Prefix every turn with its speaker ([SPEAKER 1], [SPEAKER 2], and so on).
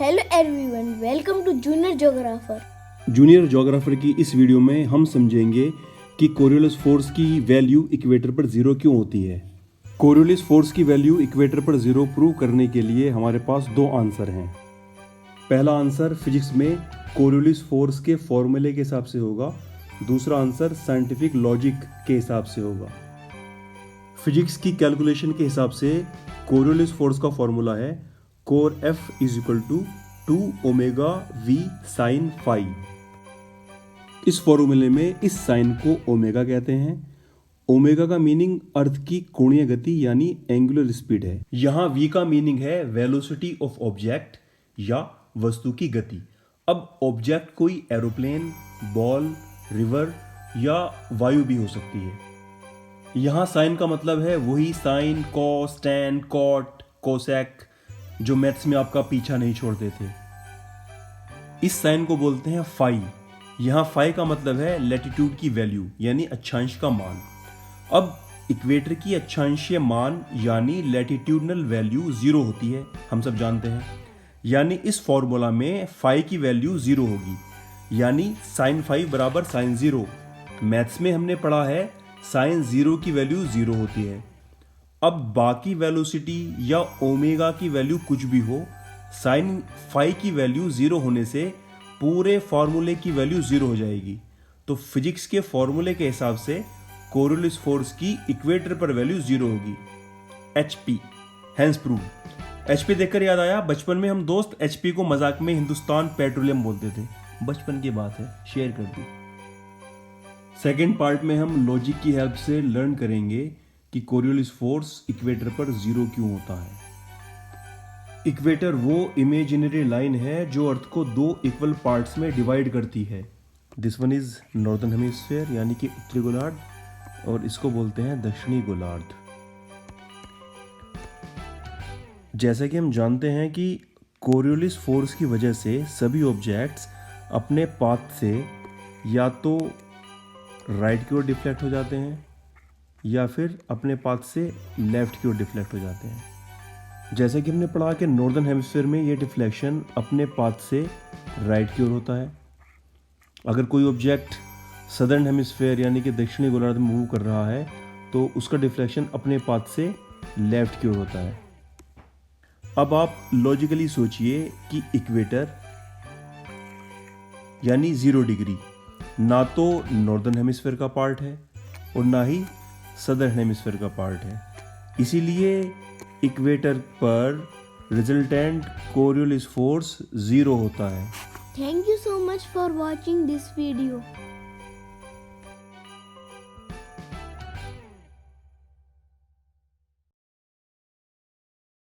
[SPEAKER 1] Hello everyone, welcome to junior geographer.
[SPEAKER 2] Junior geographer की इस video में हम समझेंगे कि कोरियोलिस फोर्स की वैल्यू इक्वेटर पर ज़ीरो क्यों होती है। कोरियोलिस फोर्स की वैल्यू इक्वेटर पर ज़ीरो प्रूव करने के लिए हमारे पास दो आंसर हैं। पहला आंसर फिजिक्स में कोरियोलिस फोर्स के फॉर्मूले के हिसाब से होगा, दूसरा आंसर साइंटिफिक लॉजिक के हिसाब से होगा। फिजिक्स की कैलकुलेशन के हिसाब से कोरियोलिस फोर्स का फॉर्मूला है core F is equal to 2 omega V sine phi. इस फॉर्मूले में इस साइन को ओमेगा कहते हैं। ओमेगा का मीनिंग अर्थ की कोणीय गति यानी एंगुलर स्पीड है। यहाँ V का मीनिंग है वेलोसिटी ऑफ ऑब्जेक्ट या वस्तु की गति। अब ऑब्जेक्ट कोई एरोप्लेन, बॉल, रिवर या वायु भी हो सकती है। यहाँ साइन का मतलब है वही sine, cos, tan, cot, cosec जो मैथ्स में आपका पीछा नहीं छोड़ते थे। इस साइन को बोलते हैं फाई। यहाँ फाई का मतलब है लैटिट्यूड की वैल्यू यानी अक्षांश का मान। अब इक्वेटर की अक्षांशीय मान यानी लैटिट्यूडनल वैल्यू जीरो होती है, हम सब जानते हैं। यानी इस फॉर्मूला में फाई की वैल्यू जीरो होगी, यानी साइन फाई बराबर साइन जीरो। मैथ्स में हमने पढ़ा है साइन जीरो की वैल्यू जीरो होती है। अब बाकी वेलोसिटी या ओमेगा की वैल्यू कुछ भी हो, साइन फाई की वैल्यू जीरो होने से पूरे फॉर्मूले की वैल्यू जीरो हो जाएगी। तो फिजिक्स के फॉर्मूले के हिसाब से कोरियोलिस फोर्स की इक्वेटर पर वैल्यू जीरो होगी। HP hence prove. HP देखकर याद आया, बचपन में हम दोस्त HP को मजाक में हिंदुस्तान पेट्रोलियम बोलते थे। बचपन की बात है, शेयर कर दी। सेकेंड पार्ट में हम लॉजिक की हेल्प से लर्न करेंगे कि कोरियोलिस फोर्स इक्वेटर पर जीरो क्यों होता है। इक्वेटर वो इमेजिनरी लाइन है जो अर्थ को दो इक्वल पार्ट्स में डिवाइड करती है। This one is northern hemisphere यानी कि उत्तरी गोलार्ध, और इसको बोलते हैं दक्षिणी गोलार्ध। जैसा कि हम जानते हैं कि कोरियोलिस फोर्स की वजह से सभी ऑब्जेक्ट्स अपने पाथ से या तो राइट की ओर डिफ्लेक्ट हो जाते हैं या फिर अपने पाथ से लेफ्ट की ओर डिफ्लेक्ट हो जाते हैं। जैसा कि हमने पढ़ा कि नॉर्दर्न हेमिस्फीयर में ये डिफ्लेक्शन अपने पाथ से राइट की ओर होता है। अगर कोई ऑब्जेक्ट सदर्न हेमिस्फीयर यानी कि दक्षिणी गोलार्ध में मूव कर रहा है तो उसका डिफ्लेक्शन अपने पाथ से लेफ्ट की ओर होता है। अब आप लॉजिकली सोचिए कि इक्वेटर यानी 0 डिग्री ना तो नॉर्दर्न हेमिस्फीयर का पार्ट है और ना ही सदर्न हेमिस्फीयर का पार्ट है, इसीलिए इक्वेटर पर रिजल्टेंट कोरियोलिस फोर्स जीरो होता है।
[SPEAKER 1] Thank you so much for watching this video.